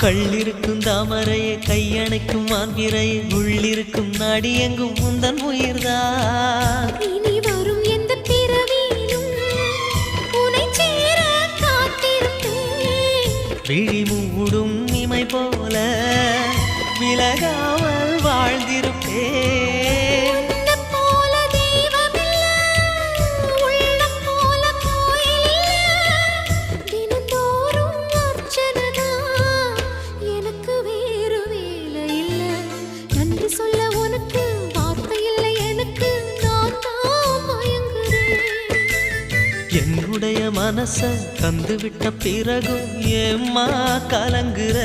கள்ளிருக்கும் தாமரையை கையணைக்கும் மான்பிரையை உள்ளிருக்கும் நாடி எங்கும் முந்தன் உயிர்தான் இனி வரும் எந்த பிறவியிலும் உனை சேர காத்திருப்பேன் விழி மூடும் இமை போல விலகாமல் வாழ்ந்திருப்பேன் என்னுடைய மனச தந்து விட்ட பிறகும் ஏம்மா கலங்குற